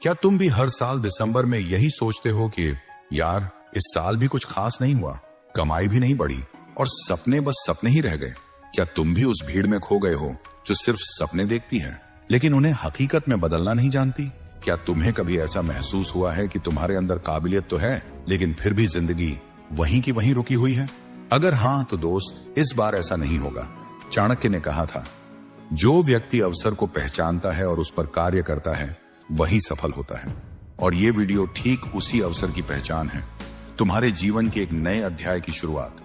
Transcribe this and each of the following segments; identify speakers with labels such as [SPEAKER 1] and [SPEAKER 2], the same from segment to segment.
[SPEAKER 1] क्या तुम भी हर साल दिसंबर में यही सोचते हो कि यार इस साल भी कुछ खास नहीं हुआ, कमाई भी नहीं बढ़ी और सपने बस सपने ही रह गए? क्या तुम भी उस भीड़ में खो गए हो जो सिर्फ सपने देखती है लेकिन उन्हें हकीकत में बदलना नहीं जानती? क्या तुम्हें कभी ऐसा महसूस हुआ है कि तुम्हारे अंदर काबिलियत तो है लेकिन फिर भी जिंदगी वहीं की वहीं रुकी हुई है? अगर हाँ तो दोस्त, इस बार ऐसा नहीं होगा। चाणक्य ने कहा था, जो व्यक्ति अवसर को पहचानता है और उस पर कार्य करता है वही सफल होता है। और ये वीडियो ठीक उसी अवसर की पहचान है, तुम्हारे जीवन के एक नए अध्याय की शुरुआत।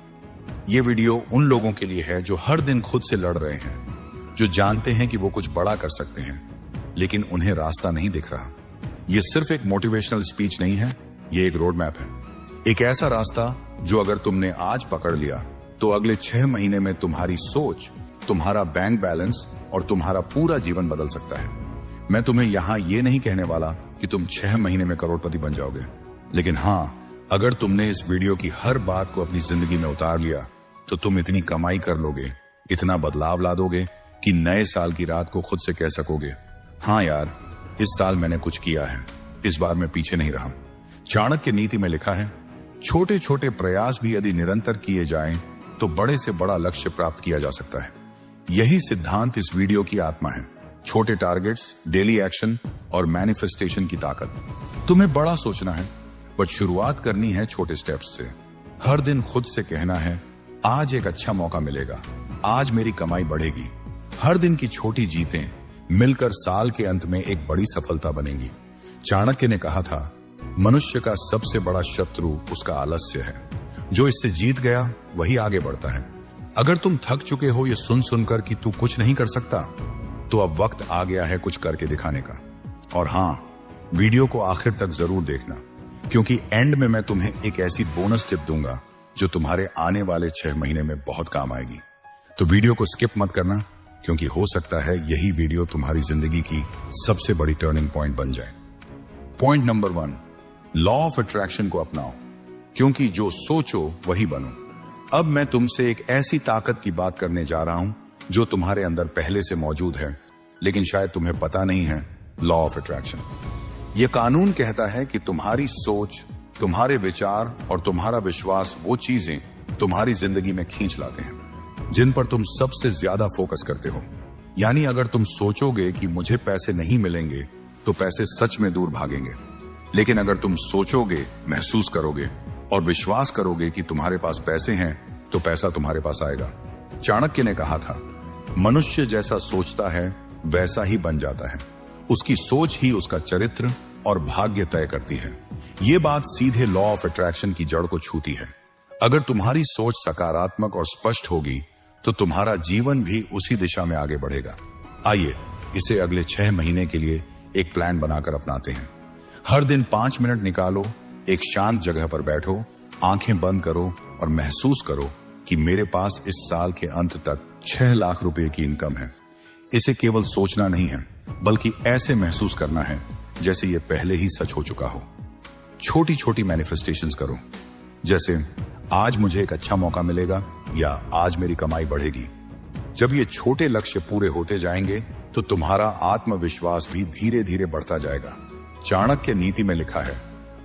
[SPEAKER 1] ये वीडियो उन लोगों के लिए है जो हर दिन खुद से लड़ रहे हैं, जो जानते हैं कि वो कुछ बड़ा कर सकते हैं लेकिन उन्हें रास्ता नहीं दिख रहा। ये सिर्फ एक मोटिवेशनल स्पीच नहीं है, ये एक रोड मैप है। एक ऐसा रास्ता जो अगर तुमने आज पकड़ लिया तो अगले 6 महीने में तुम्हारी सोच, तुम्हारा बैंक बैलेंस और तुम्हारा पूरा जीवन बदल सकता है। मैं तुम्हें यहां ये नहीं कहने वाला कि तुम 6 महीने में करोड़पति बन जाओगे, लेकिन हाँ, अगर तुमने इस वीडियो की हर बात को अपनी जिंदगी में उतार लिया तो तुम इतनी कमाई कर लोगे, इतना बदलाव ला दोगे कि नए साल की रात को खुद से कह सकोगे, हाँ यार, इस साल मैंने कुछ किया है, इस बार मैं पीछे नहीं रहा। चाणक्य नीति में लिखा है, छोटे छोटे प्रयास भी यदि निरंतर किए जाएं तो बड़े से बड़ा लक्ष्य प्राप्त किया जा सकता है। यही सिद्धांत इस वीडियो की आत्मा है। छोटे टारगेट्स, डेली एक्शन और मैनिफेस्टेशन की ताकत। तुम्हें बड़ा सोचना है बट शुरुआत करनी है छोटे स्टेप्स से। हर दिन खुद से कहना है, आज एक अच्छा मौका मिलेगा, आज मेरी कमाई बढ़ेगी। हर दिन की छोटी जीतें मिलकर साल के अंत में एक बड़ी सफलता बनेंगी। चाणक्य ने कहा था, मनुष्य का सबसे बड़ा शत्रु उसका आलस्य है। जो इससे जीत गया वही आगे बढ़ता है। अगर तुम थक चुके हो ये सुन सुनकर कि तू कुछ नहीं कर सकता, तो अब वक्त आ गया है कुछ करके दिखाने का। और हाँ, वीडियो को आखिर तक जरूर देखना, क्योंकि एंड में मैं तुम्हें एक ऐसी बोनस टिप दूंगा जो तुम्हारे आने वाले 6 महीने में बहुत काम आएगी। तो वीडियो को स्किप मत करना, क्योंकि हो सकता है यही वीडियो तुम्हारी जिंदगी की सबसे बड़ी टर्निंग पॉइंट बन जाए। Point number 1, law of attraction को अपनाओ, क्योंकि जो सोचो वही बनो। अब मैं तुमसे एक ऐसी ताकत की बात करने जा रहा हूं जो तुम्हारे अंदर पहले से मौजूद है लेकिन शायद तुम्हें पता नहीं है। Law of attraction. यह कानून कहता है कि तुम्हारी सोच, तुम्हारे विचार और तुम्हारा विश्वास वो चीजें तुम्हारी जिंदगी में खींच लाते हैं जिन पर तुम सबसे ज्यादा फोकस करते हो। यानी अगर तुम सोचोगे कि मुझे पैसे नहीं मिलेंगे तो पैसे सच में दूर भागेंगे, लेकिन अगर तुम सोचोगे, महसूस करोगे और विश्वास करोगे कि तुम्हारे पास पैसे हैं तो पैसा तुम्हारे पास आएगा। चाणक्य ने कहा था, मनुष्य जैसा सोचता है वैसा ही बन जाता है। उसकी सोच ही उसका चरित्र और भाग्य तय करती है। ये बात सीधे लॉ ऑफ अट्रैक्शन की जड़ को छूती है। अगर तुम्हारी सोच सकारात्मक और स्पष्ट होगी तो तुम्हारा जीवन भी उसी दिशा में आगे बढ़ेगा। आइए इसे अगले 6 महीने के लिए एक प्लान बनाकर अपनाते हैं। हर दिन 5 मिनट निकालो, एक शांत जगह पर बैठो, आंखें बंद करो और महसूस करो कि मेरे पास इस साल के अंत तक 6 लाख रुपए की इनकम है। इसे केवल सोचना नहीं है, बल्कि ऐसे महसूस करना है जैसे ये पहले ही सच हो चुका हो। छोटी छोटी मैनिफेस्टेशंस करो, जैसे आज मुझे एक अच्छा मौका मिलेगा या आज मेरी कमाई बढ़ेगी। जब ये छोटे लक्ष्य पूरे होते जाएंगे तो तुम्हारा आत्मविश्वास भी धीरे धीरे बढ़ता जाएगा। चाणक्य नीति में लिखा है,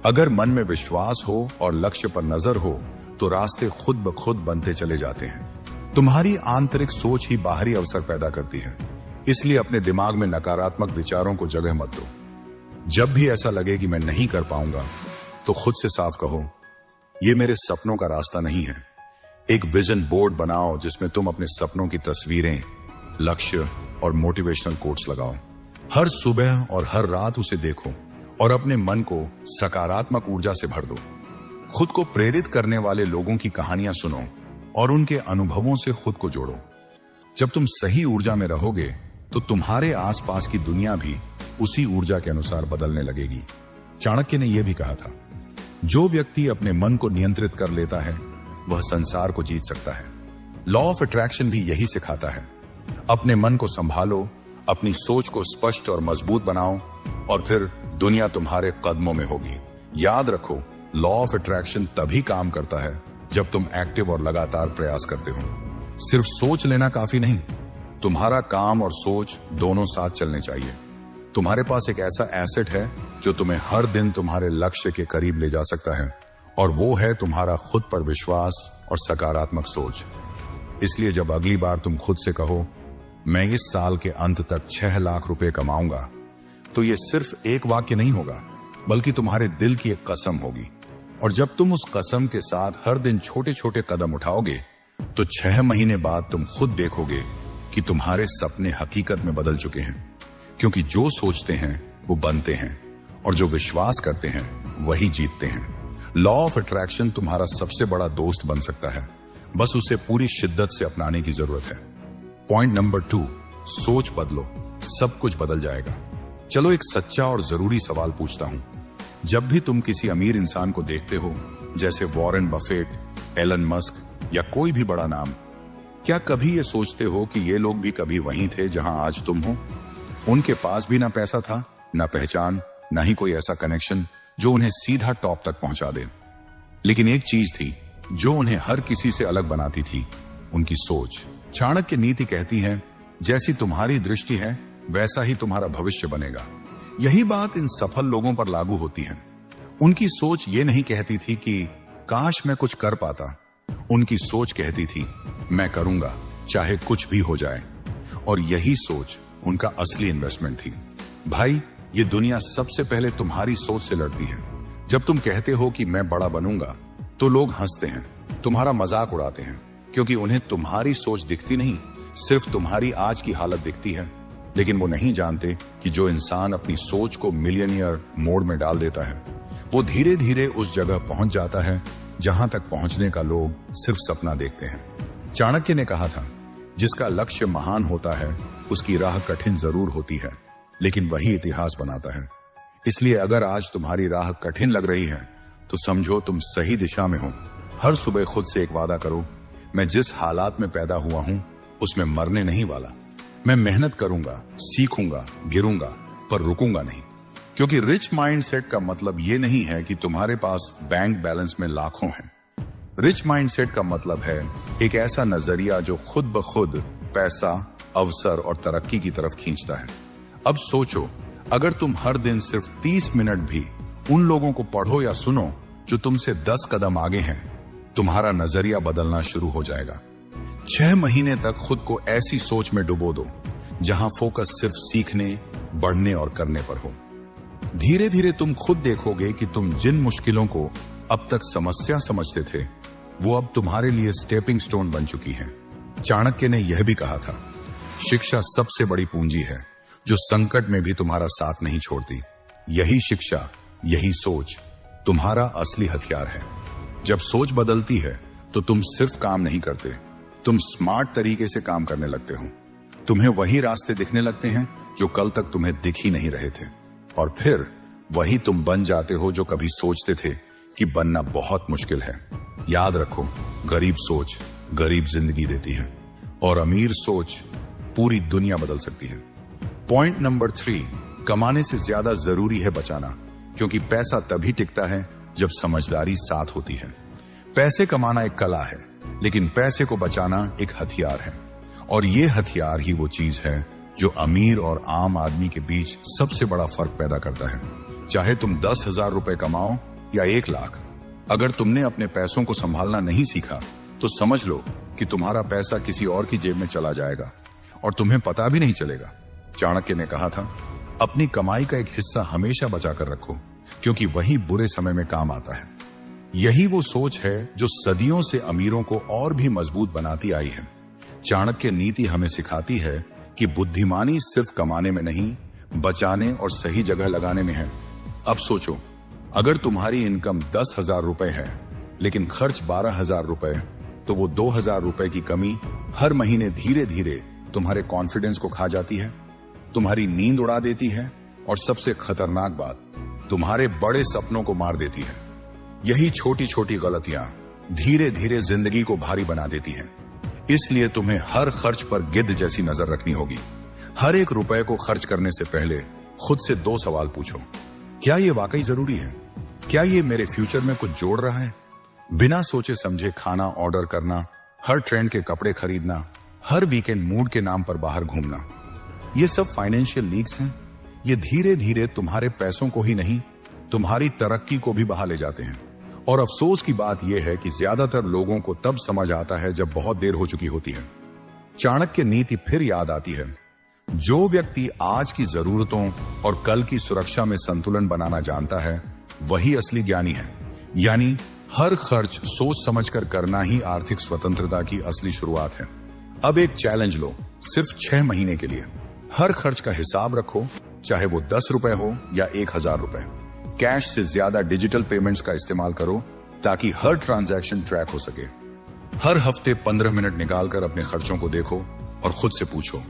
[SPEAKER 1] अगर मन में विश्वास हो और लक्ष्य पर नजर हो तो रास्ते खुद ब खुद बनते चले जाते हैं। तुम्हारी आंतरिक सोच ही बाहरी अवसर पैदा करती है, इसलिए अपने दिमाग में नकारात्मक विचारों को जगह मत दो। जब भी ऐसा लगे कि मैं नहीं कर पाऊंगा तो खुद से साफ कहो, ये मेरे सपनों का रास्ता नहीं है। एक विजन बोर्ड बनाओ जिसमें तुम अपने सपनों की तस्वीरें, लक्ष्य और मोटिवेशनल कोट्स लगाओ। हर सुबह और हर रात उसे देखो और अपने मन को सकारात्मक ऊर्जा से भर दो। खुद को प्रेरित करने वाले लोगों की कहानियां सुनो और उनके अनुभवों से खुद को जोड़ो। जब तुम सही ऊर्जा में रहोगे तो तुम्हारे आसपास की दुनिया भी उसी ऊर्जा के अनुसार बदलने लगेगी। चाणक्य ने यह भी कहा था, जो व्यक्ति अपने मन को नियंत्रित कर लेता है वह संसार को जीत सकता है। लॉ ऑफ अट्रैक्शन भी यही सिखाता है। अपने मन को संभालो, अपनी सोच को स्पष्ट और मजबूत बनाओ और फिर दुनिया तुम्हारे कदमों में होगी। याद रखो, लॉ ऑफ अट्रैक्शन तभी काम करता है जब तुम एक्टिव और लगातार प्रयास करते हो। सिर्फ सोच लेना काफी नहीं, तुम्हारा काम और सोच दोनों साथ चलने चाहिए। तुम्हारे पास एक ऐसा एसेट है जो तुम्हें हर दिन तुम्हारे लक्ष्य के करीब ले जा सकता है, और वो है तुम्हारा खुद पर विश्वास और सकारात्मक सोच। इसलिए जब अगली बार तुम खुद से कहो मैं इस साल के अंत तक 6 लाख रुपए कमाऊंगा, तो ये सिर्फ एक वाक्य नहीं होगा, बल्कि तुम्हारे दिल की एक कसम होगी। और जब तुम उस कसम के साथ हर दिन छोटे छोटे कदम उठाओगे, तो 6 महीने बाद तुम खुद देखोगे कि तुम्हारे सपने हकीकत में बदल चुके हैं। क्योंकि जो सोचते हैं वो बनते हैं, और जो विश्वास करते हैं वही जीतते हैं। लॉ ऑफ अट्रैक्शन तुम्हारा सबसे बड़ा दोस्त बन सकता है, बस उसे पूरी शिद्दत से अपनाने की जरूरत है। पॉइंट नंबर 2, सोच बदलो, सब कुछ बदल जाएगा। चलो एक सच्चा और जरूरी सवाल पूछता हूं। जब भी तुम किसी अमीर इंसान को देखते हो, जैसे वॉरेन बफेट, एलन मस्क या कोई भी बड़ा नाम, क्या कभी ये सोचते हो कि ये लोग भी कभी वहीं थे जहां आज तुम हो? उनके पास भी ना पैसा था, ना पहचान, ना ही कोई ऐसा कनेक्शन जो उन्हें सीधा टॉप तक पहुंचा दे। लेकिन एक चीज थी जो उन्हें हर किसी से अलग बनाती थी, उनकी सोच। चाणक्य नीति कहती है, जैसी तुम्हारी दृष्टि है वैसा ही तुम्हारा भविष्य बनेगा। यही बात इन सफल लोगों पर लागू होती है। उनकी सोच ये नहीं कहती थी कि काश मैं कुछ कर पाता। उनकी सोच कहती थी मैं करूंगा, चाहे कुछ भी हो जाए। और यही सोच उनका असली इन्वेस्टमेंट थी। भाई, ये दुनिया सबसे पहले तुम्हारी सोच से लड़ती है। जब तुम कहते हो कि मैं बड़ा बनूंगा, तो लोग हंसते हैं, तुम्हारा मजाक उड़ाते हैं, क्योंकि उन्हें तुम्हारी सोच दिखती नहीं, सिर्फ तुम्हारी आज की हालत दिखती है। लेकिन वो नहीं जानते कि जो इंसान अपनी सोच को मिलियनियर मोड में डाल देता है, वो धीरे धीरे उस जगह पहुंच जाता है जहां तक पहुंचने का लोग सिर्फ सपना देखते हैं। चाणक्य ने कहा था, जिसका लक्ष्य महान होता है उसकी राह कठिन जरूर होती है, लेकिन वही इतिहास बनाता है। इसलिए अगर आज तुम्हारी राह कठिन लग रही है, तो समझो तुम सही दिशा में हो। हर सुबह खुद से एक वादा करो, मैं जिस हालात में पैदा हुआ हूं उसमें मरने नहीं वाला। मैं मेहनत करूंगा, सीखूंगा, गिरूंगा, पर रुकूंगा नहीं। क्योंकि रिच माइंडसेट का मतलब ये नहीं है कि तुम्हारे पास बैंक बैलेंस में लाखों हैं। रिच माइंडसेट का मतलब है एक ऐसा नजरिया जो खुद ब खुद पैसा, अवसर और तरक्की की तरफ खींचता है। अब सोचो, अगर तुम हर दिन सिर्फ 30 मिनट भी उन लोगों को पढ़ो या सुनो जो तुमसे 10 कदम आगे हैं, तुम्हारा नजरिया बदलना शुरू हो जाएगा। 6 महीने तक खुद को ऐसी सोच में डुबो दो जहां फोकस सिर्फ सीखने, बढ़ने और करने पर हो। धीरे धीरे तुम खुद देखोगे कि तुम जिन मुश्किलों को अब तक समस्या समझते थे, वो अब तुम्हारे लिए स्टेपिंग स्टोन बन चुकी है। चाणक्य ने यह भी कहा था, शिक्षा सबसे बड़ी पूंजी है जो संकट में भी तुम्हारा साथ नहीं छोड़ती। यही शिक्षा, यही सोच तुम्हारा असली हथियार है। जब सोच बदलती है तो तुम सिर्फ काम नहीं करते, तुम स्मार्ट तरीके से काम करने लगते हो। तुम्हें वही रास्ते दिखने लगते हैं जो कल तक तुम्हें दिख ही नहीं रहे थे, और फिर वही तुम बन जाते हो जो कभी सोचते थे कि बनना बहुत मुश्किल है। याद रखो, गरीब सोच गरीब जिंदगी देती है, और अमीर सोच पूरी दुनिया बदल सकती है। पॉइंट नंबर 3, कमाने से ज्यादा जरूरी है बचाना, क्योंकि पैसा तभी टिकता है जब समझदारी साथ होती है। पैसे कमाना एक कला है, लेकिन पैसे को बचाना एक हथियार है, और ये हथियार ही वो चीज है जो अमीर और आम आदमी के बीच सबसे बड़ा फर्क पैदा करता है। चाहे तुम 10,000 रुपए कमाओ या 1 लाख, अगर तुमने अपने पैसों को संभालना नहीं सीखा, तो समझ लो कि तुम्हारा पैसा किसी और की जेब में चला जाएगा और तुम्हें पता भी नहीं चलेगा। चाणक्य ने कहा था, अपनी कमाई का एक हिस्सा हमेशा बचा कर रखो, क्योंकि वही बुरे समय में काम आता है। यही वो सोच है जो सदियों से अमीरों को और भी मजबूत बनाती आई है। चाणक्य नीति हमें सिखाती है कि बुद्धिमानी सिर्फ कमाने में नहीं, बचाने और सही जगह लगाने में है। अब सोचो, अगर तुम्हारी इनकम 10,000 रुपए है लेकिन खर्च 12,000 रुपए, तो वो 2,000 रुपए की कमी हर महीने धीरे धीरे तुम्हारे कॉन्फिडेंस को खा जाती है, तुम्हारी नींद उड़ा देती है, और सबसे खतरनाक बात, तुम्हारे बड़े सपनों को मार देती है। यही छोटी छोटी गलतियां धीरे धीरे जिंदगी को भारी बना देती हैं। इसलिए तुम्हें हर खर्च पर गिद्ध जैसी नजर रखनी होगी। हर एक रुपए को खर्च करने से पहले खुद से 2 सवाल पूछो, क्या ये वाकई जरूरी है? क्या ये मेरे फ्यूचर में कुछ जोड़ रहा है? बिना सोचे समझे खाना ऑर्डर करना, हर ट्रेंड के कपड़े खरीदना, हर वीकेंड मूड के नाम पर बाहर घूमना, ये सब फाइनेंशियल लीक्स हैं ये धीरे धीरे तुम्हारे पैसों को ही नहीं, तुम्हारी तरक्की को भी बहा ले जाते हैं। और अफसोस की बात यह है कि ज्यादातर लोगों को तब समझ आता है जब बहुत देर हो चुकी होती है। चाणक्य नीति फिर याद आती है, जो व्यक्ति आज की जरूरतों और कल की सुरक्षा में संतुलन बनाना जानता है वही असली ज्ञानी है। यानी हर खर्च सोच समझकर करना ही आर्थिक स्वतंत्रता की असली शुरुआत है। अब एक चैलेंज लो, सिर्फ 6 महीने के लिए हर खर्च का हिसाब रखो, चाहे वो 10 रुपए हो या 1000 रुपए। कैश से ज्यादा डिजिटल पेमेंट्स का इस्तेमाल करो ताकि हर ट्रांजैक्शन ट्रैक हो सके। हर हफ्ते 15 मिनट निकालकर अपने खर्चों को देखो और खुद से पूछो,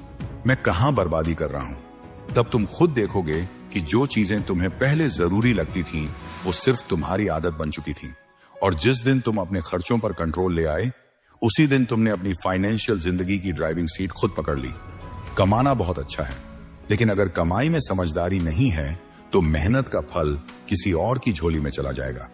[SPEAKER 1] मैं कहां बर्बादी कर रहा हूं। तब तुम खुद देखोगे कि जो चीजें तुम्हें पहले जरूरी लगती थी वो सिर्फ तुम्हारी आदत बन चुकी थी। और जिस दिन तुम अपने खर्चों पर कंट्रोल ले आए, उसी दिन तुमने अपनी फाइनेंशियल जिंदगी की ड्राइविंग सीट खुद पकड़ ली। कमाना बहुत अच्छा है, लेकिन अगर कमाई में समझदारी नहीं है तो मेहनत का फल किसी और की झोली में चला जाएगा।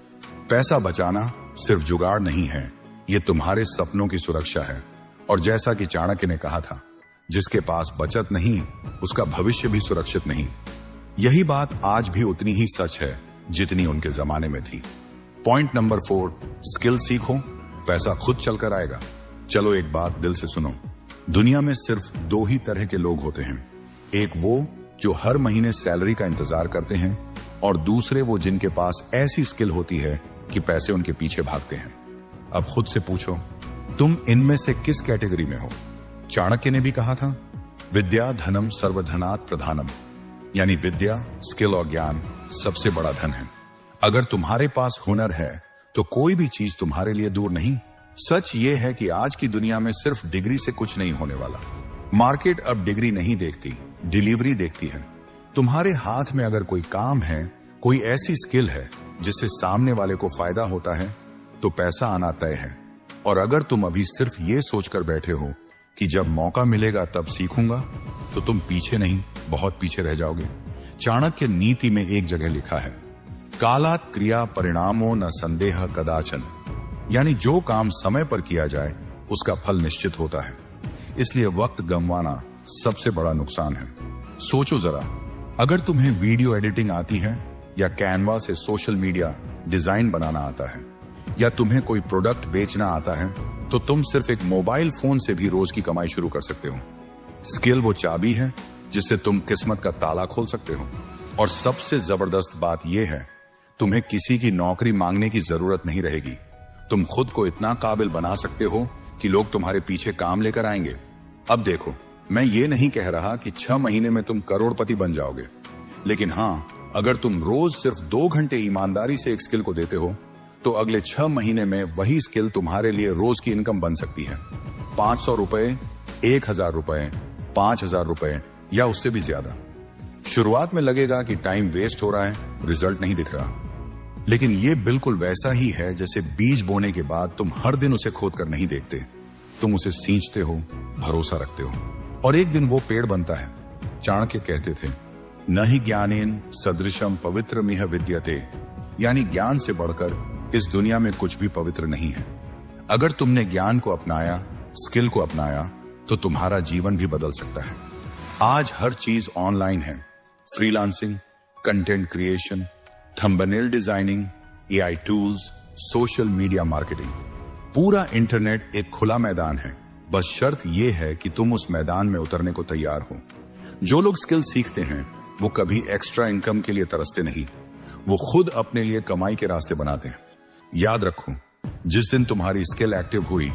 [SPEAKER 1] पैसा बचाना सिर्फ जुगाड़ नहीं है, ये तुम्हारे सपनों की सुरक्षा है। और जैसा कि चाणक्य ने कहा था, जिसके पास बचत नहीं उसका भविष्य भी सुरक्षित नहीं। यही बात आज भी उतनी ही सच है जितनी उनके जमाने में थी। पॉइंट नंबर 4, स्किल सीखो, पैसा खुद चलकर आएगा। चलो एक बात दिल से सुनो, दुनिया में सिर्फ 2 ही तरह के लोग होते हैं। एक वो जो हर महीने सैलरी का इंतजार करते हैं, और दूसरे वो जिनके पास ऐसी स्किल होती है कि पैसे उनके पीछे भागते हैं। अब खुद से पूछो, तुम इनमें से किस कैटेगरी में हो? चाणक्य ने भी कहा था, विद्या धनम सर्वधनात् प्रधानम, यानी विद्या, स्किल और ज्ञान सबसे बड़ा धन है। अगर तुम्हारे पास हुनर है तो कोई भी चीज तुम्हारे लिए दूर नहीं। सच ये है कि आज की दुनिया में सिर्फ डिग्री से कुछ नहीं होने वाला। मार्केट अब डिग्री नहीं देखती, डिलीवरी देखती है। तुम्हारे हाथ में अगर कोई काम है, कोई ऐसी स्किल है जिससे सामने वाले को फायदा होता है, तो पैसा आना तय है। और अगर तुम अभी सिर्फ ये सोचकर बैठे हो कि जब मौका मिलेगा तब सीखूंगा, तो तुम पीछे नहीं, बहुत पीछे रह जाओगे। चाणक्य नीति में एक जगह लिखा है, कालात क्रिया परिणामो न संदेह कदाचन, यानी जो काम समय पर किया जाए उसका फल निश्चित होता है। इसलिए वक्त गंवाना सबसे बड़ा नुकसान है। सोचो जरा, अगर तुम्हें वीडियो एडिटिंग आती है, या कैनवा से सोशल मीडिया डिजाइन बनाना आता है, या तुम्हें कोई प्रोडक्ट बेचना आता है, तो तुम सिर्फ एक मोबाइल फोन से भी रोज की कमाई शुरू कर सकते हो। स्किल वो चाबी है जिससे तुम किस्मत का ताला खोल सकते हो। और सबसे जबरदस्त बात यह है, तुम्हें किसी की नौकरी मांगने की जरूरत नहीं रहेगी। तुम खुद को इतना काबिल बना सकते हो कि लोग तुम्हारे पीछे काम लेकर आएंगे। अब देखो, मैं ये नहीं कह रहा कि 6 महीने में तुम करोड़पति बन जाओगे, लेकिन हाँ, अगर तुम रोज सिर्फ 2 घंटे ईमानदारी से एक स्किल को देते हो, तो अगले 6 महीने में वही स्किल तुम्हारे लिए रोज की इनकम बन सकती है। 500 रुपए, 1000 रुपए, 5000 रुपए, या उससे भी ज्यादा। शुरुआत में लगेगा कि टाइम वेस्ट हो रहा है, रिजल्ट नहीं दिख रहा, लेकिन ये बिल्कुल वैसा ही है जैसे बीज बोने के बाद तुम हर दिन उसे खोद कर नहीं देखते। तुम उसे सींचते हो, भरोसा रखते हो, और एक दिन वो पेड़ बनता है। चाणक्य कहते थे, न ही ज्ञानेन सदृशम पवित्रमिह विद्यते, यानी ज्ञान से बढ़कर इस दुनिया में कुछ भी पवित्र नहीं है। अगर तुमने ज्ञान को अपनाया, स्किल को अपनाया, तो तुम्हारा जीवन भी बदल सकता है। आज हर चीज ऑनलाइन है। Freelancing, content creation, thumbnail designing, AI tools, social media marketing, पूरा इंटरनेट एक खुला मैदान है। बस शर्त यह है कि तुम उस मैदान में उतरने को तैयार हो। जो लोग स्किल सीखते हैं वो कभी एक्स्ट्रा इनकम के लिए तरसते नहीं, वो खुद अपने लिए कमाई के रास्ते बनाते हैं। याद रखो, जिस दिन तुम्हारी स्किल एक्टिव हुई,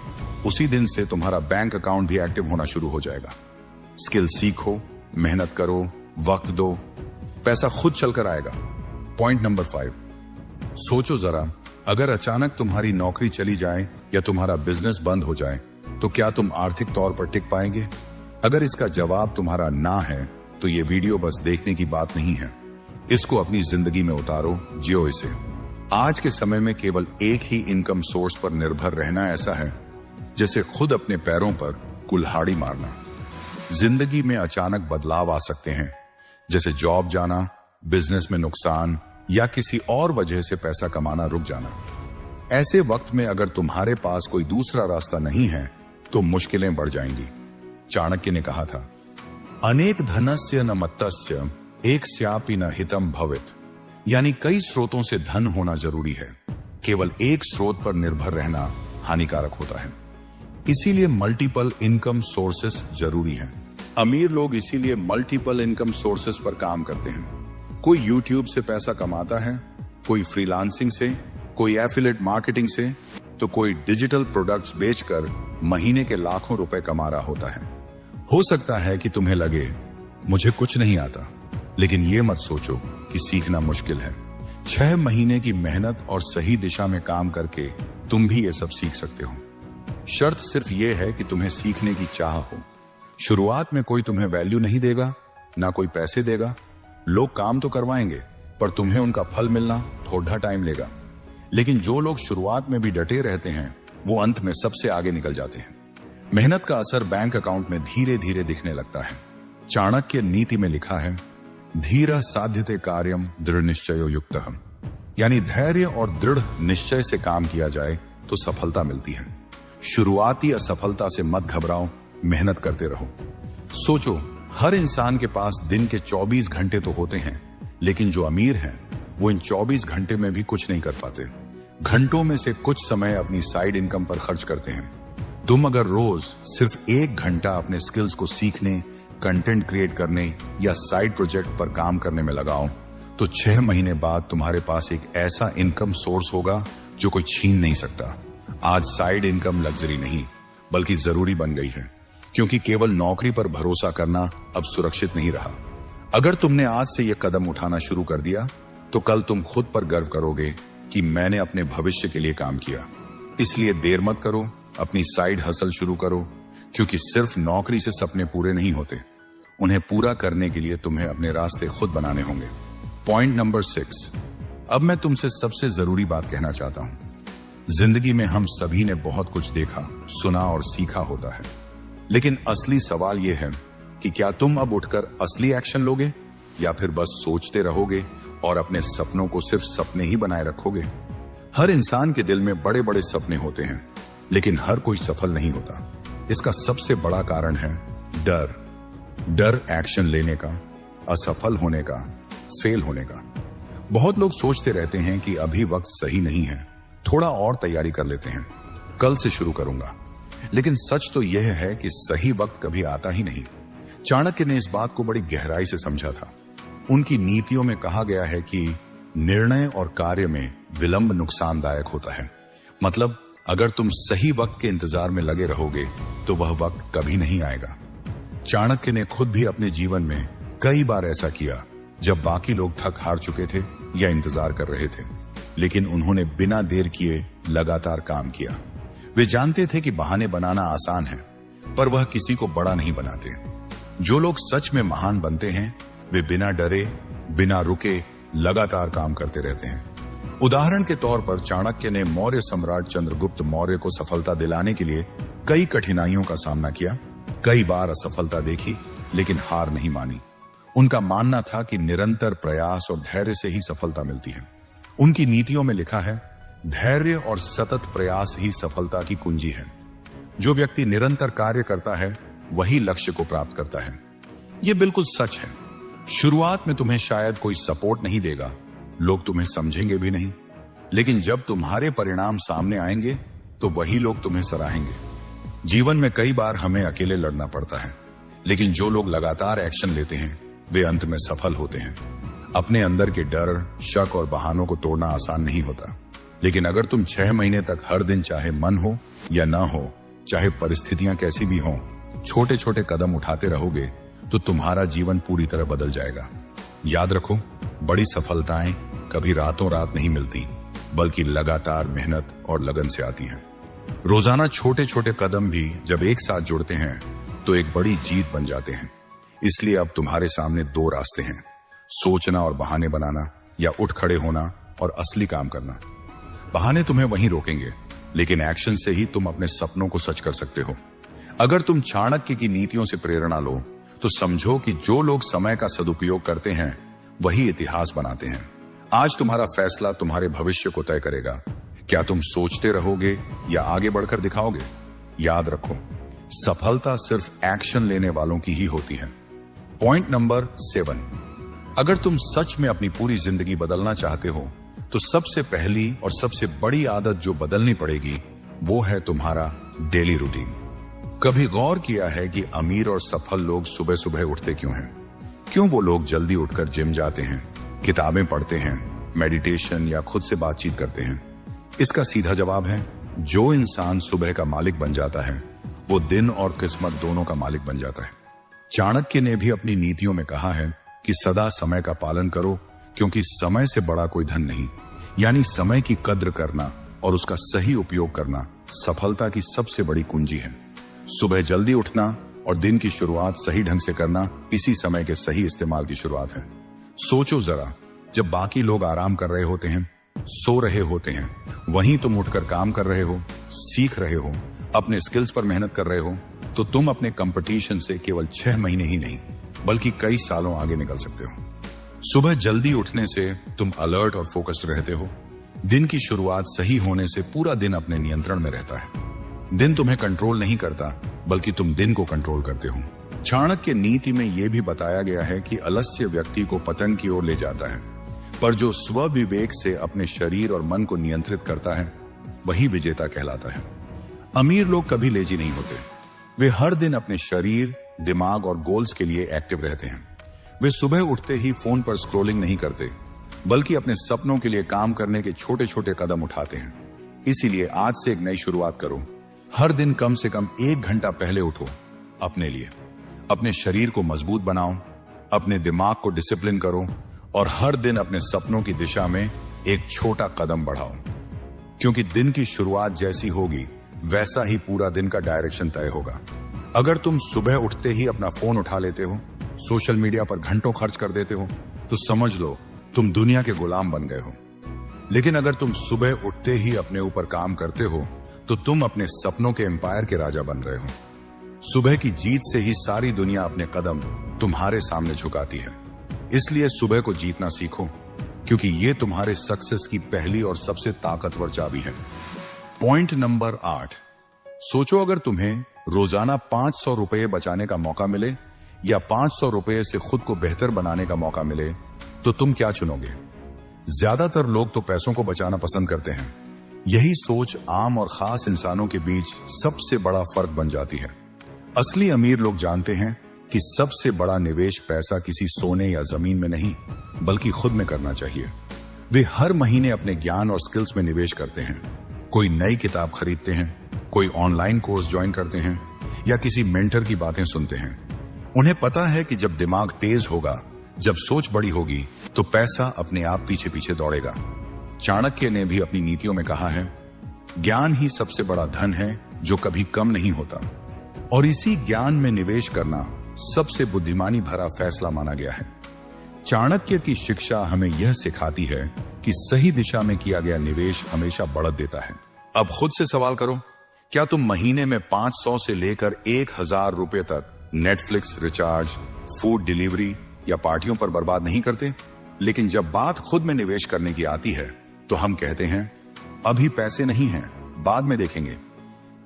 [SPEAKER 1] उसी दिन से तुम्हारा बैंक अकाउंट भी एक्टिव होना शुरू हो जाएगा। स्किल सीखो, मेहनत करो, वक्त दो, पैसा खुद चलकर आएगा। पॉइंट नंबर 5, सोचो जरा, अगर अचानक तुम्हारी नौकरी चली जाए या तुम्हारा बिजनेस बंद हो जाए, तो क्या तुम आर्थिक तौर पर टिक पाएंगे? अगर इसका जवाब तुम्हारा ना है, तो ये वीडियो बस देखने की बात नहीं है। इसको अपनी जिंदगी में उतारो, जियो इसे। आज के समय में केवल एक ही इनकम सोर्स पर निर्भर रहना ऐसा है जैसे खुद अपने पैरों पर कुल्हाड़ी मारना। जिंदगी में अचानक बदलाव आ सकते हैं, जैसे जॉब जाना, बिजनेस में नुकसान, या किसी और वजह से पैसा कमाना रुक जाना। ऐसे वक्त में अगर तुम्हारे पास कोई दूसरा रास्ता नहीं है, तो मुश्किलें बढ़ जाएंगी। चाणक्य ने कहा था, अनेक धनस्य न मत्तस्य एक स्यापी न हितम भवित, यानी कई स्रोतों से धन होना जरूरी है, केवल एक स्रोत पर निर्भर रहना हानिकारक होता है। इसीलिए मल्टीपल इनकम सोर्सेस जरूरी हैं। अमीर लोग इसीलिए मल्टीपल इनकम सोर्सेस पर काम करते हैं। कोई यूट्यूब से पैसा कमाता है, कोई फ्रीलांसिंग से, कोई एफिलिएट मार्केटिंग से, तो कोई डिजिटल प्रोडक्ट्स बेचकर महीने के लाखों रुपए कमा रहा होता है। हो सकता है कि तुम्हें लगे मुझे कुछ नहीं आता, लेकिन यह मत सोचो कि सीखना मुश्किल है। 6 महीने की मेहनत और सही दिशा में काम करके तुम भी ये सब सीख सकते हो। शर्त सिर्फ ये है कि तुम्हें सीखने की चाह हो। शुरुआत में कोई तुम्हें वैल्यू नहीं देगा, ना कोई पैसे देगा। लोग काम तो करवाएंगे, पर तुम्हें उनका फल मिलना थोड़ा टाइम लेगा। लेकिन जो लोग शुरुआत में भी डटे रहते हैं, वो अंत में सबसे आगे निकल जाते हैं। मेहनत का असर बैंक अकाउंट में धीरे धीरे दिखने लगता है। चाणक्य नीति में लिखा है, धीरः साध्यते कार्यम दृढ़ निश्चयो युक्तः, यानी धैर्य और दृढ़ निश्चय से काम किया जाए तो सफलता मिलती है। शुरुआती असफलता से मत घबराओ, मेहनत करते रहो। सोचो, हर इंसान के पास दिन के 24 घंटे तो होते हैं, लेकिन जो अमीर हैं वो इन 24 घंटे में भी कुछ नहीं कर पाते। घंटों में से कुछ समय अपनी साइड इनकम पर खर्च करते हैं। तुम अगर रोज सिर्फ 1 घंटा अपने स्किल्स को सीखने, कंटेंट क्रिएट करने या साइड प्रोजेक्ट पर काम करने में लगाओ, तो 6 महीने बाद तुम्हारे पास एक ऐसा इनकम सोर्स होगा जो कोई छीन नहीं सकता। आज साइड इनकम लग्जरी नहीं, बल्कि जरूरी बन गई है, क्योंकि केवल नौकरी पर भरोसा करना अब सुरक्षित नहीं रहा। अगर तुमने आज से यह कदम उठाना शुरू कर दिया, तो कल तुम खुद पर गर्व करोगे कि मैंने अपने भविष्य के लिए काम किया। इसलिए देर मत करो, अपनी साइड हसल शुरू करो, क्योंकि सिर्फ नौकरी से सपने पूरे नहीं होते। उन्हें पूरा करने के लिए तुम्हें अपने रास्ते खुद बनाने होंगे। पॉइंट नंबर 6, अब मैं तुमसे सबसे जरूरी बात कहना चाहता हूं। जिंदगी में हम सभी ने बहुत कुछ देखा, सुना और सीखा होता है, लेकिन असली सवाल यह है कि क्या तुम अब उठकर असली एक्शन लोगे, या फिर बस सोचते रहोगे और अपने सपनों को सिर्फ सपने ही बनाए रखोगे। हर इंसान के दिल में बड़े बड़े सपने होते हैं, लेकिन हर कोई सफल नहीं होता। इसका सबसे बड़ा कारण है डर। डर एक्शन लेने का, असफल होने का, फेल होने का। बहुत लोग सोचते रहते हैं कि अभी वक्त सही नहीं है, थोड़ा और तैयारी कर लेते हैं, कल से शुरू करूंगा। लेकिन सच तो यह है कि सही वक्त कभी आता ही नहीं। चाणक्य ने इस बात को बड़ी गहराई से समझा था। उनकी नीतियों में कहा गया है कि निर्णय और कार्य में विलंब नुकसानदायक होता है। मतलब अगर तुम सही वक्त के इंतजार में लगे रहोगे तो वह वक्त कभी नहीं आएगा। चाणक्य ने खुद भी अपने जीवन में कई बार ऐसा किया जब बाकी लोग थक हार चुके थे या इंतजार कर रहे थे, लेकिन उन्होंने बिना देर किए लगातार काम किया। वे जानते थे कि बहाने बनाना आसान है, पर वह किसी को बड़ा नहीं बनाते। जो लोग सच में महान बनते हैं, वे बिना डरे, बिना रुके लगातार काम करते रहते हैं। उदाहरण के तौर पर चाणक्य ने मौर्य सम्राट चंद्रगुप्त मौर्य को सफलता दिलाने के लिए कई कठिनाइयों का सामना किया, कई बार असफलता देखी, लेकिन हार नहीं मानी। उनका मानना था कि निरंतर प्रयास और धैर्य से ही सफलता मिलती है। उनकी नीतियों में लिखा है, धैर्य और सतत प्रयास ही सफलता की कुंजी है। जो व्यक्ति निरंतर कार्य करता है, वही लक्ष्य को प्राप्त करता है। यह बिल्कुल सच है। शुरुआत में तुम्हें शायद कोई सपोर्ट नहीं देगा, लोग तुम्हें समझेंगे भी नहीं, लेकिन जब तुम्हारे परिणाम सामने आएंगे तो वही लोग तुम्हें सराहेंगे। जीवन में कई बार हमें अकेले लड़ना पड़ता है, लेकिन जो लोग लगातार एक्शन लेते हैं वे अंत में सफल होते हैं। अपने अंदर के डर, शक और बहानों को तोड़ना आसान नहीं होता, लेकिन अगर तुम 6 महीने तक हर दिन, चाहे मन हो या ना हो, चाहे परिस्थितियां कैसी भी हों, छोटे छोटे कदम उठाते रहोगे तो तुम्हारा जीवन पूरी तरह बदल जाएगा। याद रखो, बड़ी सफलताएं कभी रातों रात नहीं मिलती, बल्कि लगातार मेहनत और लगन से आती हैं। रोजाना छोटे छोटे कदम भी जब एक साथ जुड़ते हैं तो एक बड़ी जीत बन जाते हैं। इसलिए अब तुम्हारे सामने 2 रास्ते हैं, सोचना और बहाने बनाना, या उठ खड़े होना और असली काम करना। बहाने तुम्हें वहीं रोकेंगे, लेकिन एक्शन से ही तुम अपने सपनों को सच कर सकते हो। अगर तुम चाणक्य की नीतियों से प्रेरणा लो तो समझो कि जो लोग समय का सदुपयोग करते हैं वही इतिहास बनाते हैं। आज तुम्हारा फैसला तुम्हारे भविष्य को तय करेगा। क्या तुम सोचते रहोगे या आगे बढ़कर दिखाओगे? याद रखो, सफलता सिर्फ एक्शन लेने वालों की ही होती है। पॉइंट नंबर 7, अगर तुम सच में अपनी पूरी जिंदगी बदलना चाहते हो तो सबसे पहली और सबसे बड़ी आदत जो बदलनी पड़ेगी वो है तुम्हारा डेली रूटीन। कभी गौर किया है कि अमीर और सफल लोग सुबह सुबह उठते क्यों हैं? क्यों वो लोग जल्दी उठकर जिम जाते हैं, किताबें पढ़ते हैं, मेडिटेशन या खुद से बातचीत करते हैं? इसका सीधा जवाब है, जो इंसान सुबह का मालिक बन जाता है वो दिन और किस्मत दोनों का मालिक बन जाता है। चाणक्य ने भी अपनी नीतियों में कहा है कि सदा समय का पालन करो, क्योंकि समय से बड़ा कोई धन नहीं। यानी समय की कद्र करना और उसका सही उपयोग करना सफलता की सबसे बड़ी कुंजी है। सुबह जल्दी उठना और दिन की शुरुआत सही ढंग से करना इसी समय के सही इस्तेमाल की शुरुआत है। सोचो जरा, जब बाकी लोग आराम कर रहे होते हैं, सो रहे होते हैं, वहीं तुम उठकर काम कर रहे हो, सीख रहे हो, अपने स्किल्स पर मेहनत कर रहे हो, तो तुम अपने कंपटीशन से केवल 6 महीने ही नहीं बल्कि कई सालों आगे निकल सकते हो। सुबह जल्दी उठने से तुम अलर्ट और फोकस्ड रहते हो। दिन की शुरुआत सही होने से पूरा दिन अपने नियंत्रण में रहता है। दिन तुम्हें कंट्रोल नहीं करता बल्कि तुम दिन को कंट्रोल करते हो। चाणक्य नीति में यह भी बताया गया है कि आलस्य व्यक्ति को पतन की ओर ले जाता है, पर जो स्वविवेक से अपने शरीर और मन को नियंत्रित करता है वही विजेता कहलाता है। अमीर लोग कभी लेजी नहीं होते। वे हर दिन अपने शरीर, दिमाग और गोल्स के लिए एक्टिव रहते हैं। वे सुबह उठते ही फोन पर स्क्रॉलिंग नहीं करते बल्कि अपने सपनों के लिए काम करने के छोटे छोटे कदम उठाते हैं। इसीलिए आज से एक नई शुरुआत करो। हर दिन कम से कम 1 घंटा पहले उठो। अपने लिए, अपने शरीर को मजबूत बनाओ, अपने दिमाग को डिसिप्लिन करो और हर दिन अपने सपनों की दिशा में एक छोटा कदम बढ़ाओ। क्योंकि दिन की शुरुआत जैसी होगी वैसा ही पूरा दिन का डायरेक्शन तय होगा। अगर तुम सुबह उठते ही अपना फोन उठा लेते हो, सोशल मीडिया पर घंटों खर्च कर देते हो, तो समझ लो तुम दुनिया के गुलाम बन गए हो। लेकिन अगर तुम सुबह उठते ही अपने ऊपर काम करते हो तो तुम अपने सपनों के एम्पायर के राजा बन रहे हो। सुबह की जीत से ही सारी दुनिया अपने कदम तुम्हारे सामने झुकाती है। इसलिए सुबह को जीतना सीखो, क्योंकि ये तुम्हारे सक्सेस की पहली और सबसे ताकतवर चाबी है। पॉइंट नंबर 8, सोचो अगर तुम्हें रोजाना 500 रुपए बचाने का मौका मिले या 500 रुपए से खुद को बेहतर बनाने का मौका मिले तो तुम क्या चुनोगे? ज्यादातर लोग तो पैसों को बचाना पसंद करते हैं। यही सोच आम और खास इंसानों के बीच सबसे बड़ा फर्क बन जाती है। असली अमीर लोग जानते हैं कि सबसे बड़ा निवेश पैसा किसी सोने या जमीन में नहीं बल्कि खुद में करना चाहिए। वे हर महीने अपने ज्ञान और स्किल्स में निवेश करते हैं। कोई नई किताब खरीदते हैं, कोई ऑनलाइन कोर्स ज्वाइन करते हैं या किसी मेंटर की बातें सुनते हैं। उन्हें पता है कि जब दिमाग तेज होगा, जब सोच बड़ी होगी, तो पैसा अपने आप पीछे पीछे दौड़ेगा। चाणक्य ने भी अपनी नीतियों में कहा है, ज्ञान ही सबसे बड़ा धन है जो कभी कम नहीं होता, और इसी ज्ञान में निवेश करना सबसे बुद्धिमानी भरा फैसला माना गया है। चाणक्य की शिक्षा हमें यह सिखाती है कि सही दिशा में किया गया निवेश हमेशा बढ़त देता है। अब खुद से सवाल करो, क्या तुम महीने में 500 से लेकर 1000 रुपए तक नेटफ्लिक्स रिचार्ज, फूड डिलीवरी या पार्टियों पर बर्बाद नहीं करते? लेकिन जब बात खुद में निवेश करने की आती है तो हम कहते हैं अभी पैसे नहीं हैं, बाद में देखेंगे।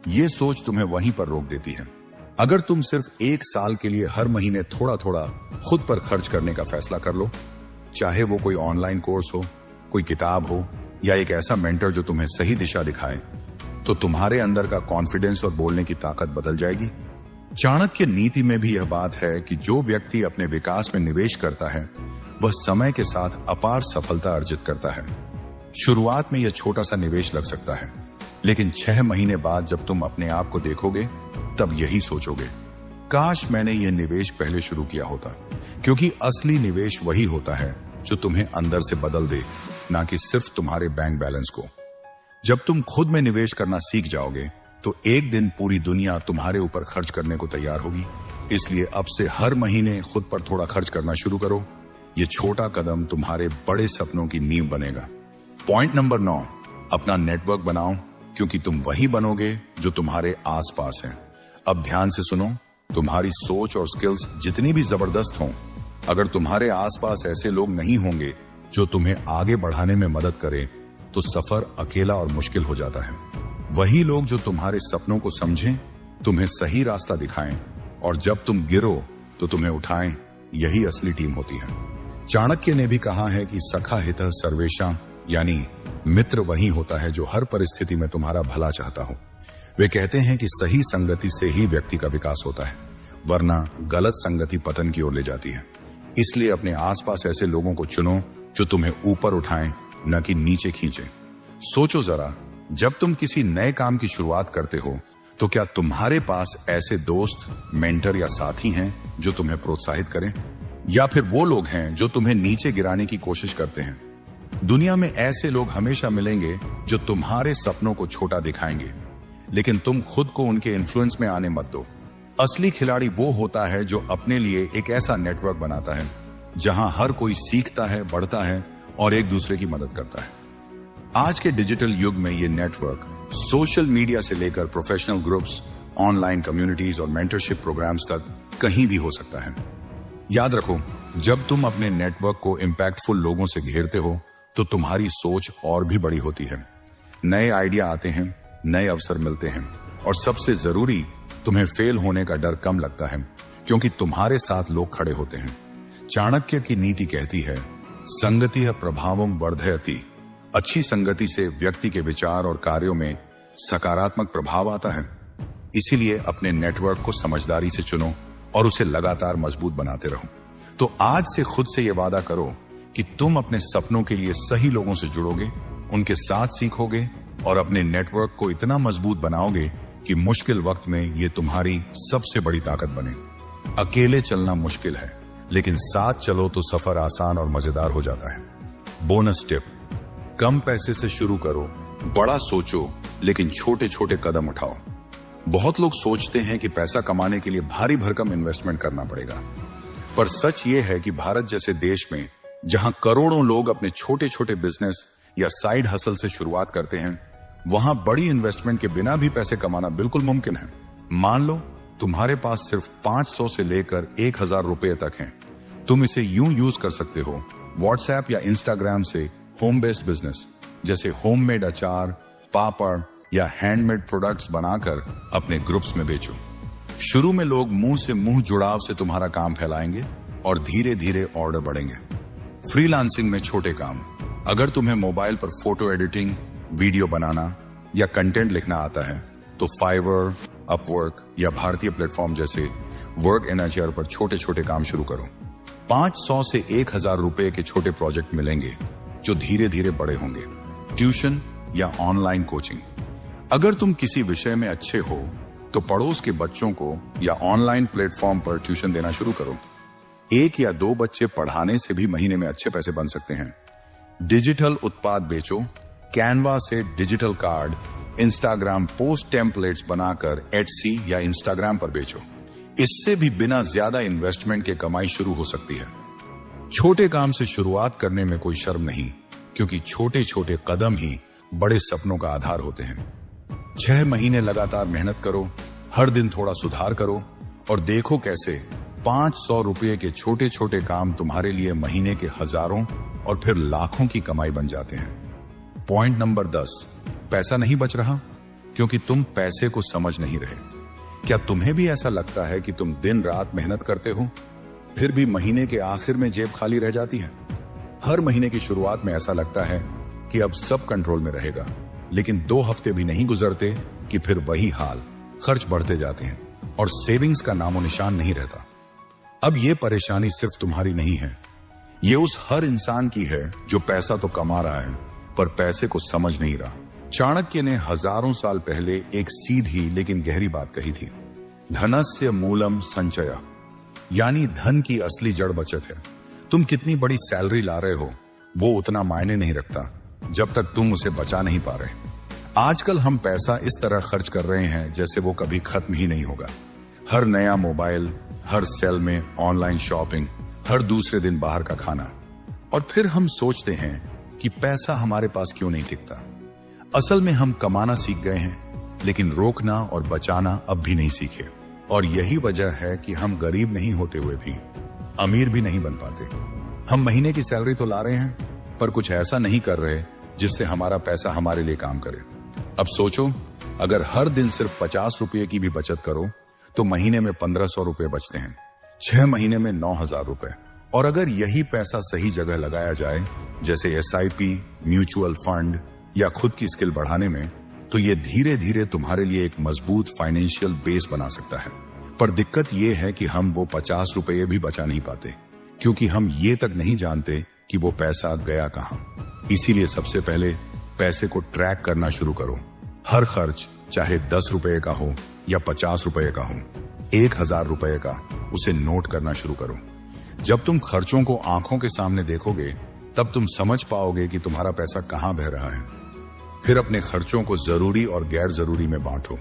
[SPEAKER 1] ये सोच तुम्हें वहीं पर रोक देती है। अगर तुम सिर्फ 1 साल के लिए हर महीने थोड़ा थोड़ा खुद पर खर्च करने का फैसला कर लो, चाहे वो कोई ऑनलाइन कोर्स हो, कोई किताब हो या एक ऐसा मेंटर जो तुम्हें सही दिशा दिखाए, तो तुम्हारे अंदर का कॉन्फिडेंस और बोलने की ताकत बदल जाएगी। चाणक्य नीति में भी यह बात है कि जो व्यक्ति अपने विकास में निवेश करता है वह समय के साथ अपार सफलता अर्जित करता है। शुरुआत में यह छोटा सा निवेश लग सकता है, लेकिन 6 महीने बाद जब तुम अपने आप को देखोगे तब यही सोचोगे, काश मैंने यह निवेश पहले शुरू किया होता। क्योंकि असली निवेश वही होता है जो तुम्हें अंदर से बदल दे, ना कि सिर्फ तुम्हारे बैंक बैलेंस को। जब तुम खुद में निवेश करना सीख जाओगे तो एक दिन पूरी दुनिया तुम्हारे ऊपर खर्च करने को तैयार होगी। इसलिए अब से हर महीने खुद पर थोड़ा खर्च करना शुरू करो। ये छोटा कदम तुम्हारे बड़े सपनों की नींव बनेगा। पॉइंट नंबर 9, अपना नेटवर्क बनाओ, क्योंकि तुम वही बनोगे जो तुम्हारे आसपास है। अब ध्यान से सुनो, तुम्हारी सोच और स्किल्स जितनी भी जबरदस्त हों, अगर तुम्हारे आसपास ऐसे लोग नहीं होंगे जो तुम्हें आगे बढ़ाने में मदद करें, तो सफर अकेला और मुश्किल हो जाता है। वही लोग जो तुम्हारे सपनों को समझें, तुम्हें सही रास्ता दिखाएं और जब तुम गिरो तो तुम्हें उठाएं, यही असली टीम होती है। चाणक्य ने भी कहा है कि सखा हितः सर्वेषां, यानी मित्र वही होता है जो हर परिस्थिति में तुम्हारा भला चाहता हो। वे कहते हैं कि सही संगति से ही व्यक्ति का विकास होता है, वरना गलत संगति पतन की ओर ले जाती है। इसलिए अपने आसपास ऐसे लोगों को चुनो जो तुम्हें ऊपर उठाएं, न कि नीचे खींचे। सोचो जरा, जब तुम किसी नए काम की शुरुआत करते हो तो क्या तुम्हारे पास ऐसे दोस्त, मेंटर या साथी हैं जो तुम्हें प्रोत्साहित करें, या फिर वो लोग हैं जो तुम्हें नीचे गिराने की कोशिश करते हैं? दुनिया में ऐसे लोग हमेशा मिलेंगे जो तुम्हारे सपनों को छोटा दिखाएंगे, लेकिन तुम खुद को उनके इन्फ्लुएंस में आने मत दो। असली खिलाड़ी वो होता है जो अपने लिए एक ऐसा नेटवर्क बनाता है जहां हर कोई सीखता है, बढ़ता है और एक दूसरे की मदद करता है। आज के डिजिटल युग में ये नेटवर्क सोशल मीडिया से लेकर प्रोफेशनल ग्रुप्स, ऑनलाइन कम्युनिटीज और मेंटरशिप प्रोग्राम्स तक कहीं भी हो सकता है। याद रखो, जब तुम अपने नेटवर्क को इम्पैक्टफुल लोगों से घेरते हो तो तुम्हारी सोच और भी बड़ी होती है। नए आइडिया आते हैं, नए अवसर मिलते हैं और सबसे जरूरी, तुम्हें फेल होने का डर कम लगता है क्योंकि तुम्हारे साथ लोग खड़े होते हैं। चाणक्य की नीति कहती है, संगतिः प्रभावं वर्धयति। अच्छी संगति से व्यक्ति के विचार और कार्यों में सकारात्मक प्रभाव आता है। इसीलिए अपने नेटवर्क को समझदारी से चुनो और उसे लगातार मजबूत बनाते रहो। तो आज से खुद से यह वादा करो कि तुम अपने सपनों के लिए सही लोगों से जुड़ोगे, उनके साथ सीखोगे और अपने नेटवर्क को इतना मजबूत बनाओगे कि मुश्किल वक्त में ये तुम्हारी सबसे बड़ी ताकत बने। अकेले चलना मुश्किल है, लेकिन साथ चलो तो सफर आसान और मजेदार हो जाता है। बोनस टिप, कम पैसे से शुरू करो, बड़ा सोचो, लेकिन छोटे छोटे कदम उठाओ। बहुत लोग सोचते हैं कि पैसा कमाने के लिए भारी भरकम इन्वेस्टमेंट करना पड़ेगा, पर सच ये है कि भारत जैसे देश में जहां करोड़ों लोग अपने छोटे छोटे बिजनेस या साइड हसल से शुरुआत करते हैं, वहां बड़ी इन्वेस्टमेंट के बिना भी पैसे कमाना बिल्कुल मुमकिन है। मान लो तुम्हारे पास सिर्फ 500 से लेकर 1000 रुपए तक हैं। तुम इसे यूं यूज कर सकते हो, व्हाट्सएप या इंस्टाग्राम से होम बेस्ड बिजनेस जैसे होममेड अचार, पापड़ या हैंडमेड प्रोडक्ट्स बनाकर अपने ग्रुप्स में बेचो। शुरू में लोग मुंह से मुंह जुड़ाव से तुम्हारा काम फैलाएंगे और धीरे धीरे ऑर्डर बढ़ेंगे। फ्रीलांसिंग में छोटे काम, अगर तुम्हें मोबाइल पर फोटो एडिटिंग, वीडियो बनाना या कंटेंट लिखना आता है तो फाइवर, अपवर्क या भारतीय प्लेटफॉर्म जैसे वर्क एनएचआर पर छोटे छोटे काम शुरू करो। 500 से 1000 रुपए के छोटे प्रोजेक्ट मिलेंगे जो धीरे धीरे बड़े होंगे। ट्यूशन या ऑनलाइन कोचिंग, अगर तुम किसी विषय में अच्छे हो तो पड़ोस के बच्चों को या ऑनलाइन प्लेटफॉर्म पर ट्यूशन देना शुरू करो। 1 या 2 बच्चे पढ़ाने से भी महीने में अच्छे पैसे बन सकते हैं। डिजिटल उत्पाद बेचो, कैनवा से digital card, Instagram post templates बनाकर एटसी या इंस्टाग्राम पर बेचो। इससे भी बिना ज्यादा इन्वेस्टमेंट के कमाई शुरू हो सकती है। छोटे काम से शुरुआत करने में कोई शर्म नहीं, क्योंकि छोटे छोटे कदम ही बड़े सपनों का आधार होते हैं। 6 महीने लगातार मेहनत करो, हर दिन थोड़ा सुधार करो और देखो कैसे 500 रुपये के छोटे छोटे काम तुम्हारे लिए महीने के हजारों और फिर लाखों की कमाई बन जाते हैं। पॉइंट नंबर 10, पैसा नहीं बच रहा क्योंकि तुम पैसे को समझ नहीं रहे। क्या तुम्हें भी ऐसा लगता है कि तुम दिन रात मेहनत करते हो, फिर भी महीने के आखिर में जेब खाली रह जाती है? हर महीने की शुरुआत में ऐसा लगता है कि अब सब कंट्रोल में रहेगा, लेकिन 2 हफ्ते भी नहीं गुजरते कि फिर वही हाल, खर्च बढ़ते जाते हैं और सेविंग्स का नामो निशान नहीं रहता। अब ये परेशानी सिर्फ तुम्हारी नहीं है, ये उस हर इंसान की है जो पैसा तो कमा रहा है पर पैसे को समझ नहीं रहा। चाणक्य ने हजारों साल पहले एक सीधी लेकिन गहरी बात कही थी, धनस्य मूलम संचय, यानी धन की असली जड़ बचत है। तुम कितनी बड़ी सैलरी ला रहे हो वो उतना मायने नहीं रखता जब तक तुम उसे बचा नहीं पा रहे। आजकल हम पैसा इस तरह खर्च कर रहे हैं जैसे वो कभी खत्म ही नहीं होगा। हर नया मोबाइल, हर सेल में ऑनलाइन शॉपिंग, हर दूसरे दिन बाहर का खाना, और फिर हम सोचते हैं कि पैसा हमारे पास क्यों नहीं टिकता। असल में हम कमाना सीख गए हैं, लेकिन रोकना और बचाना अब भी नहीं सीखे। और यही वजह है कि हम गरीब नहीं होते हुए भी अमीर भी नहीं बन पाते। हम महीने की सैलरी तो ला रहे हैं, पर कुछ ऐसा नहीं कर रहे जिससे हमारा पैसा हमारे लिए काम करे। अब सोचो, अगर हर दिन सिर्फ 50 रुपये की भी बचत करो तो महीने में 1500 रुपये बचते हैं, 6 महीने में 9000 रुपये और अगर यही पैसा सही जगह लगाया जाए, जैसे SIP, म्यूचुअल फंड या खुद की स्किल बढ़ाने में, तो ये धीरे धीरे तुम्हारे लिए एक मजबूत फाइनेंशियल बेस बना सकता है। पर दिक्कत ये है कि हम वो 50 रुपये भी बचा नहीं पाते, क्योंकि हम ये तक नहीं जानते कि वो पैसा गया कहां। इसीलिए सबसे पहले पैसे को ट्रैक करना शुरू करो। हर खर्च, चाहे 10 रुपये का हो या 50 रुपये का हो, 1000 रुपये का, उसे नोट करना शुरू करो। जब तुम खर्चों को आंखों के सामने देखोगे, तब तुम समझ पाओगे कि तुम्हारा पैसा कहां बह रहा है। फिर अपने खर्चों को जरूरी और गैर जरूरी में बांटो।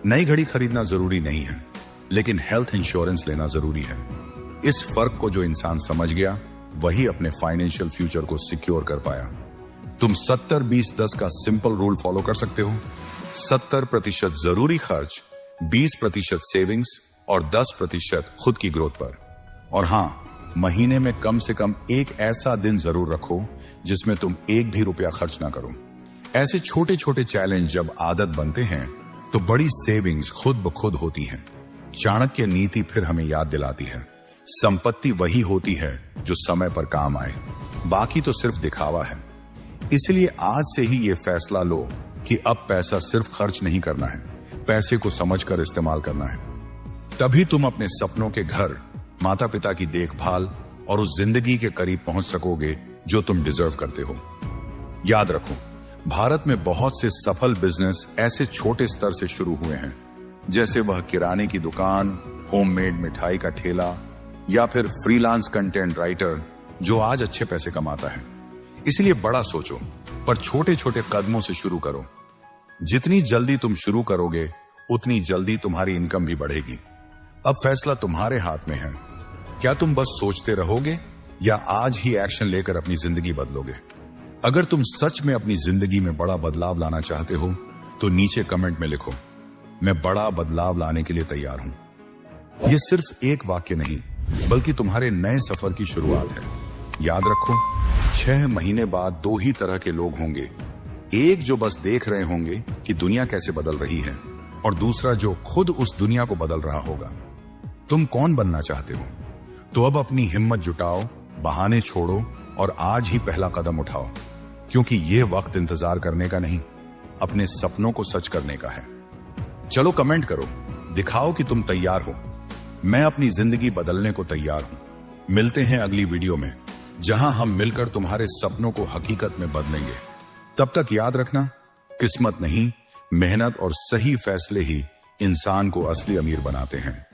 [SPEAKER 1] नई घड़ी खरीदना जरूरी नहीं है, लेकिन हेल्थ इंश्योरेंस लेना जरूरी है। इस फर्क को जो इंसान समझ गया, वही अपने फाइनेंशियल फ्यूचर को सिक्योर कर पाया। तुम 70-20-10 का सिंपल रूल फॉलो कर सकते हो। 70% जरूरी खर्च, 20% सेविंग्स और 10% खुद की ग्रोथ पर। और हाँ, महीने में कम से कम एक ऐसा दिन जरूर रखो जिसमें तुम एक भी रुपया खर्च ना करो। ऐसे छोटे छोटे चैलेंज जब आदत बनते हैं, तो बड़ी सेविंग्स खुद ब खुद होती हैं। चाणक्य नीति फिर हमें याद दिलाती है, संपत्ति वही होती है जो समय पर काम आए, बाकी तो सिर्फ दिखावा है। इसलिए आज से ही ये फैसला लो कि अब पैसा सिर्फ खर्च नहीं करना है, पैसे को समझकर इस्तेमाल करना है। तभी तुम अपने सपनों के घर, माता पिता की देखभाल और उस जिंदगी के करीब पहुंच सकोगे जो तुम डिजर्व करते हो। याद रखो, भारत में बहुत से सफल बिजनेस ऐसे छोटे स्तर से शुरू हुए हैं, जैसे वह किराने की दुकान, होममेड मिठाई का ठेला या फिर फ्रीलांस कंटेंट राइटर जो आज अच्छे पैसे कमाता है। इसलिए बड़ा सोचो, पर छोटे छोटे कदमों से शुरू करो। जितनी जल्दी तुम शुरू करोगे, उतनी जल्दी तुम्हारी इनकम भी बढ़ेगी। अब फैसला तुम्हारे हाथ में है। क्या तुम बस सोचते रहोगे या आज ही एक्शन लेकर अपनी जिंदगी बदलोगे? अगर तुम सच में अपनी जिंदगी में बड़ा बदलाव लाना चाहते हो, तो नीचे कमेंट में लिखो, मैं बड़ा बदलाव लाने के लिए तैयार हूं। यह सिर्फ एक वाक्य नहीं, बल्कि तुम्हारे नए सफर की शुरुआत है। याद रखो, 6 महीने बाद 2 ही तरह के लोग होंगे। एक जो बस देख रहे होंगे कि दुनिया कैसे बदल रही है, और दूसरा जो खुद उस दुनिया को बदल रहा होगा। तुम कौन बनना चाहते हो? तो अब अपनी हिम्मत जुटाओ, बहाने छोड़ो और आज ही पहला कदम उठाओ, क्योंकि ये वक्त इंतजार करने का नहीं, अपने सपनों को सच करने का है। चलो कमेंट करो, दिखाओ कि तुम तैयार हो। मैं अपनी जिंदगी बदलने को तैयार हूं। मिलते हैं अगली वीडियो में, जहां हम मिलकर तुम्हारे सपनों को हकीकत में बदलेंगे। तब तक याद रखना, किस्मत नहीं, मेहनत और सही फैसले ही इंसान को असली अमीर बनाते हैं।